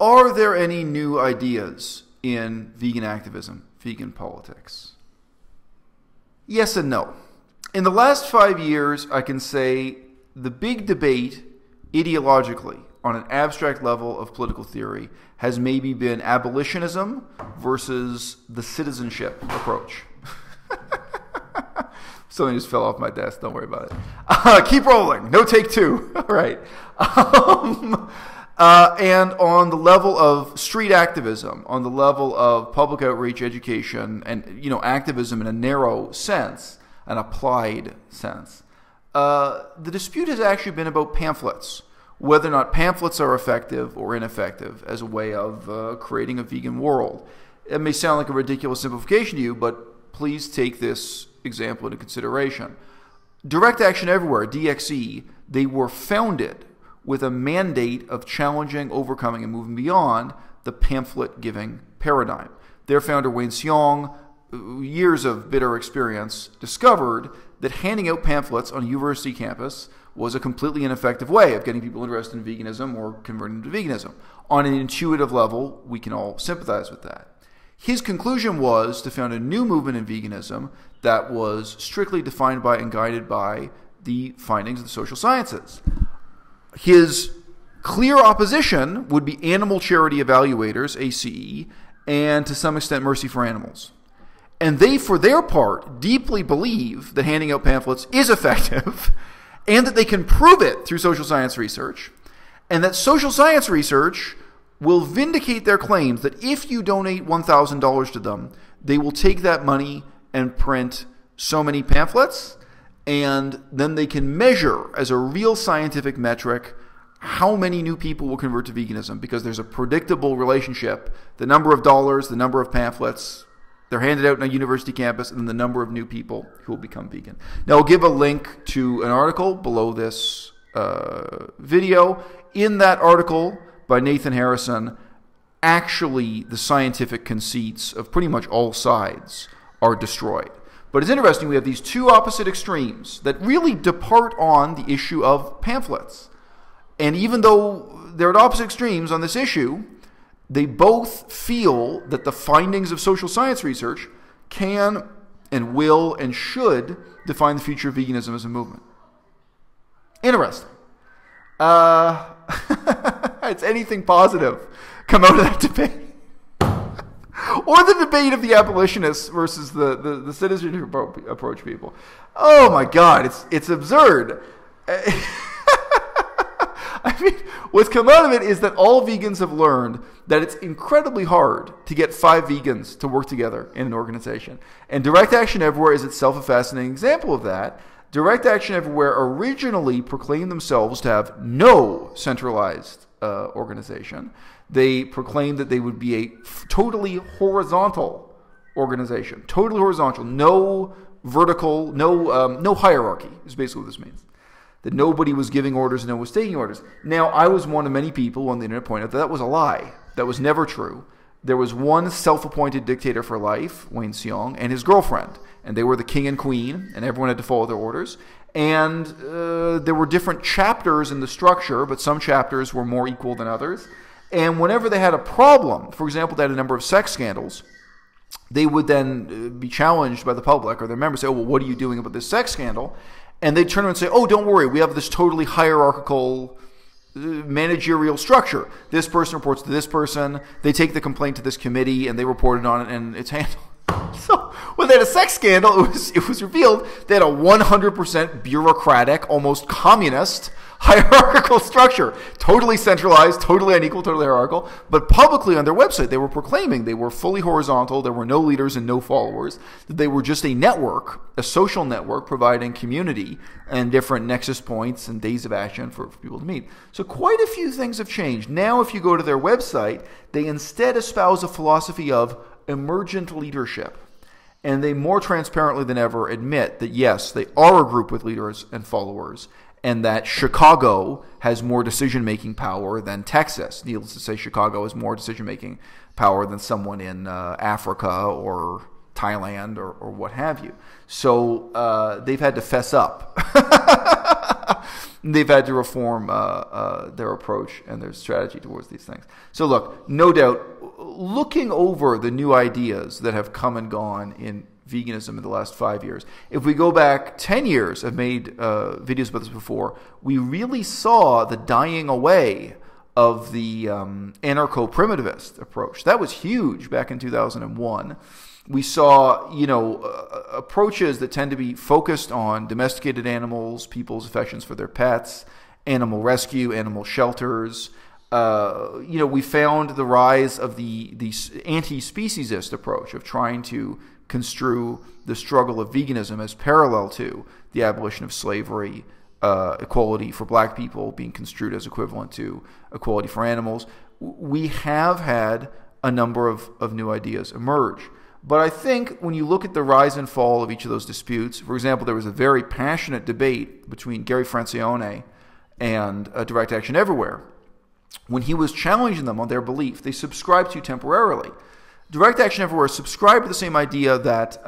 Are there any new ideas in vegan activism, vegan politics? Yes and no. In the last 5 years, I can say the big debate ideologically on an abstract level of political theory has maybe been abolitionism versus the citizenship approach. Something just fell off my desk. Don't worry about it. Keep rolling. No take two. All right. And on the level of street activism, on the level of public outreach, education, and activism in a narrow sense, an applied sense, the dispute has actually been about pamphlets, whether or not pamphlets are effective or ineffective as a way of creating a vegan world. It may sound like a ridiculous simplification to you, but please take this example into consideration. Direct Action Everywhere, DXE, they were founded with a mandate of challenging, overcoming, and moving beyond the pamphlet-giving paradigm. Their founder, Wayne Seong, years of bitter experience, discovered that handing out pamphlets on a university campus was a completely ineffective way of getting people interested in veganism or converting them to veganism. On an intuitive level, we can all sympathize with that. His conclusion was to found a new movement in veganism that was strictly defined by and guided by the findings of the social sciences. His clear opposition would be animal charity evaluators, ACE, and to some extent Mercy for Animals. And they, for their part, deeply believe that handing out pamphlets is effective and that they can prove it through social science research, and that social science research will vindicate their claims that if you donate $1,000 to them, they will take that money and print so many pamphlets, and then they can measure as a real scientific metric how many new people will convert to veganism, because there's a predictable relationship, the number of dollars, the number of pamphlets, they're handed out on a university campus, and then the number of new people who will become vegan. Now, I'll give a link to an article below this video. In that article by Nathan Harrison, actually the scientific conceits of pretty much all sides are destroyed. But it's interesting, we have these two opposite extremes that really depart on the issue of pamphlets. And even though they're at opposite extremes on this issue, they both feel that the findings of social science research can and will and should define the future of veganism as a movement. Interesting. It's anything positive come out of that debate. Or the debate of the abolitionists versus the citizenship approach people. Oh my God, it's absurd. I mean, what's come out of it is that all vegans have learned that it's incredibly hard to get 5 vegans to work together in an organization. And Direct Action Everywhere is itself a fascinating example of that. Direct Action Everywhere originally proclaimed themselves to have no centralized organization. They proclaimed that they would be a totally horizontal organization. Totally horizontal. No vertical, no hierarchy is basically what this means. That nobody was giving orders and no one was taking orders. Now, I was one of many people on the internet pointed out that was a lie. That was never true. There was one self-appointed dictator for life, Wayne Seong, and his girlfriend. And they were the king and queen, and everyone had to follow their orders. And there were different chapters in the structure, but some chapters were more equal than others. And whenever they had a problem, for example, they had a number of sex scandals, they would then be challenged by the public or their members, say, oh, well, what are you doing about this sex scandal? And they'd turn around and say, oh, don't worry, we have this totally hierarchical managerial structure. This person reports to this person, they take the complaint to this committee, and they reported on it, and it's handled. So when they had a sex scandal, it was revealed they had a 100% bureaucratic, almost communist, hierarchical structure. Totally centralized, totally unequal, totally hierarchical. But publicly on their website, they were proclaiming they were fully horizontal, there were no leaders and no followers, that they were just a network, a social network providing community and different nexus points and days of action for people to meet. So quite a few things have changed. Now if you go to their website, they instead espouse a philosophy of emergent leadership. And they more transparently than ever admit that yes, they are a group with leaders and followers, and that Chicago has more decision-making power than Texas. Needless to say, Chicago has more decision-making power than someone in Africa or Thailand or what have you. So they've had to fess up They've had to reform their approach and their strategy towards these things. So look, no doubt, looking over the new ideas that have come and gone in veganism in the last 5 years. If we go back 10 years, I've made videos about this before, we really saw the dying away of the anarcho-primitivist approach. That was huge back in 2001. We saw, approaches that tend to be focused on domesticated animals, people's affections for their pets, animal rescue, animal shelters. We found the rise of the anti-speciesist approach of trying to construe the struggle of veganism as parallel to the abolition of slavery, equality for black people being construed as equivalent to equality for animals. We have had a number of new ideas emerge. But I think when you look at the rise and fall of each of those disputes, for example, there was a very passionate debate between Gary Francione and Direct Action Everywhere. When he was challenging them on their belief, they subscribed to temporarily. Direct Action Everywhere subscribed to the same idea that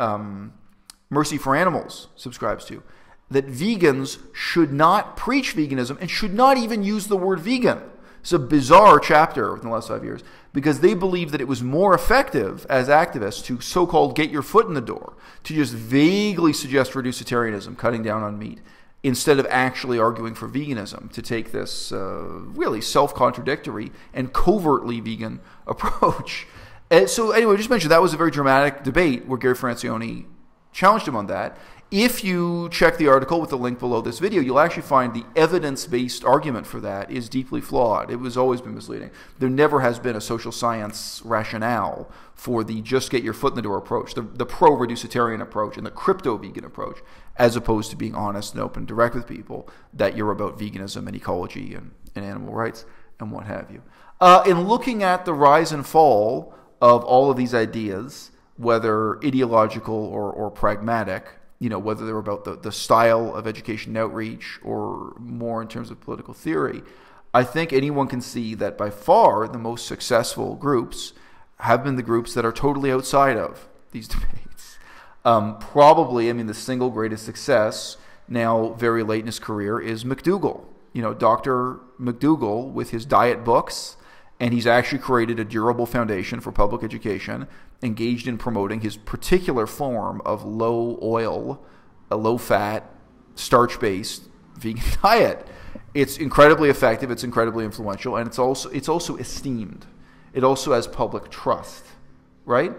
Mercy for Animals subscribes to, that vegans should not preach veganism and should not even use the word vegan. It's a bizarre chapter in the last 5 years because they believed that it was more effective as activists to so-called get your foot in the door, to just vaguely suggest reducitarianism, cutting down on meat, instead of actually arguing for veganism, to take this really self-contradictory and covertly vegan approach. And so anyway, I just mentioned that was a very dramatic debate where Gary Francione challenged him on that. If you check the article with the link below this video, you'll actually find the evidence-based argument for that is deeply flawed. It has always been misleading. There never has been a social science rationale for the just get your foot in the door approach, the pro-reducitarian approach and the crypto-vegan approach, as opposed to being honest and open and direct with people that you're about veganism and ecology and animal rights and what have you. In looking at the rise and fall of all of these ideas, whether ideological or pragmatic, whether they're about the style of education and outreach or more in terms of political theory, I think anyone can see that by far the most successful groups have been the groups that are totally outside of these debates. Probably, the single greatest success now very late in his career is McDougall. Dr. McDougall with his diet books, and he's actually created a durable foundation for public education, engaged in promoting his particular form of low-oil, low-fat, starch-based vegan diet. It's incredibly effective, it's incredibly influential, and it's also esteemed. It also has public trust, right?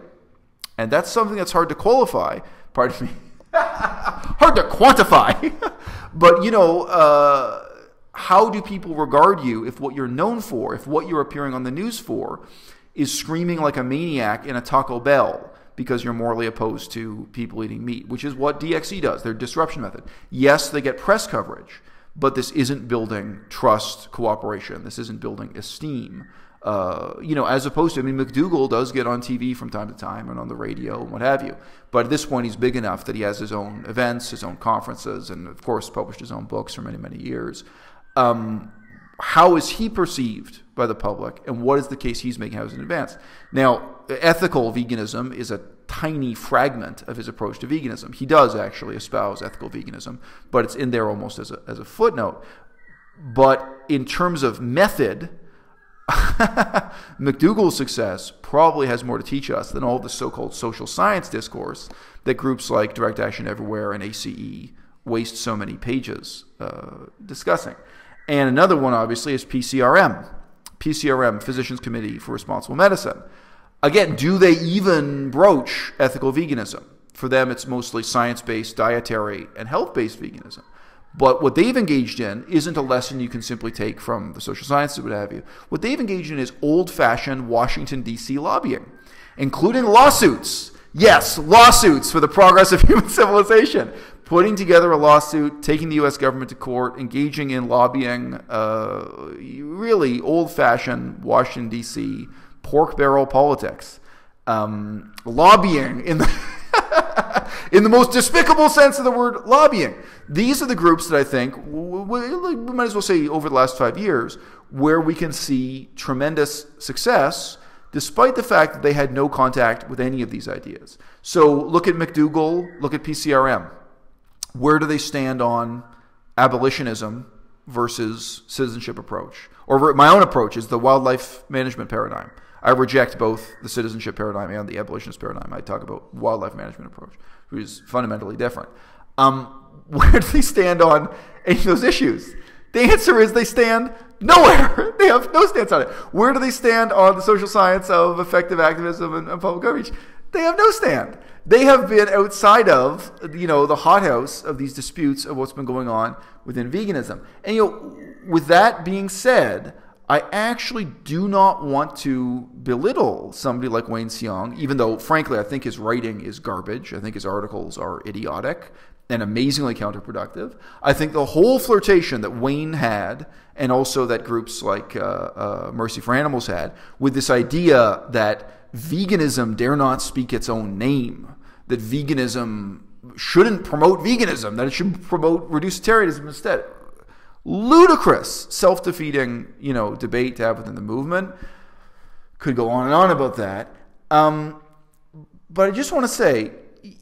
And that's something that's hard to qualify, pardon me, hard to quantify. But, how do people regard you if what you're known for, if what you're appearing on the news for is screaming like a maniac in a Taco Bell because you're morally opposed to people eating meat, which is what DXE does, their disruption method. Yes, they get press coverage, but this isn't building trust, cooperation. This isn't building esteem. As opposed to, McDougall does get on TV from time to time and on the radio and what have you. But at this point, he's big enough that he has his own events, his own conferences, and of course published his own books for many, many years. How is he perceived by the public, and what is the case he's making? How is it advanced? Now, ethical veganism is a tiny fragment of his approach to veganism. He does actually espouse ethical veganism, but it's in there almost as a footnote. But in terms of method, McDougall's success probably has more to teach us than all the so-called social science discourse that groups like Direct Action Everywhere and ACE waste so many pages discussing. And another one, obviously, is PCRM. PCRM, Physicians Committee for Responsible Medicine. Again, do they even broach ethical veganism? For them, it's mostly science-based, dietary, and health-based veganism. But what they've engaged in isn't a lesson you can simply take from the social sciences, what have you. What they've engaged in is old-fashioned Washington, D.C. lobbying, including lawsuits. Yes, lawsuits for the progress of human civilization. Putting together a lawsuit, taking the U.S. government to court, engaging in lobbying, really old-fashioned Washington, D.C. pork barrel politics. Lobbying in the in the most despicable sense of the word, lobbying. These are the groups that I think, we might as well say over the last 5 years, where we can see tremendous success despite the fact that they had no contact with any of these ideas. So look at McDougall, look at PCRM. Where do they stand on abolitionism versus citizenship approach. Or my own approach is the wildlife management paradigm. I reject both the citizenship paradigm and the abolitionist paradigm. I talk about wildlife management approach, which is fundamentally different. Where do they stand on any of those issues? The answer is they stand nowhere. They have no stance on it. Where do they stand on the social science of effective activism and public outreach? They have no stand. They have been outside of, the hothouse of these disputes of what's been going on within veganism. And, with that being said, I actually do not want to belittle somebody like Wayne Seong, even though, frankly, I think his writing is garbage. I think his articles are idiotic and amazingly counterproductive. I think the whole flirtation that Wayne had, and also that groups like Mercy for Animals had, with this idea that veganism dare not speak its own name, that veganism shouldn't promote veganism, that it should promote reducitarianism instead. Ludicrous, self-defeating, debate to have within the movement. Could go on and on about that. But I just want to say,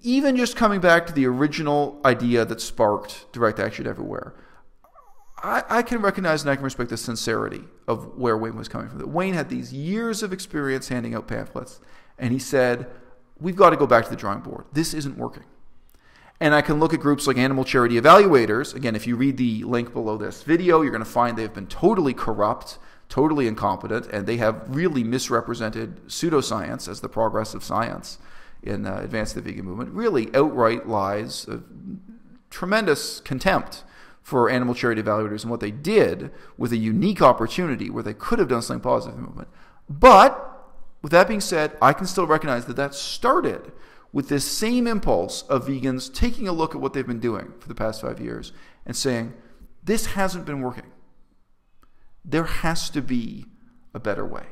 even just coming back to the original idea that sparked direct action everywhere, I can recognize and I can respect the sincerity of where Wayne was coming from. That Wayne had these years of experience handing out pamphlets, and he said, we've got to go back to the drawing board. This isn't working. And I can look at groups like Animal Charity Evaluators. Again, if you read the link below this video, you're going to find they've been totally corrupt, totally incompetent, and they have really misrepresented pseudoscience as the progress of science in advancing the vegan movement. Really outright lies, tremendous contempt for Animal Charity Evaluators and what they did with a unique opportunity where they could have done something positive in the movement. But with that being said, I can still recognize that that started with this same impulse of vegans taking a look at what they've been doing for the past 5 years and saying, this hasn't been working. There has to be a better way.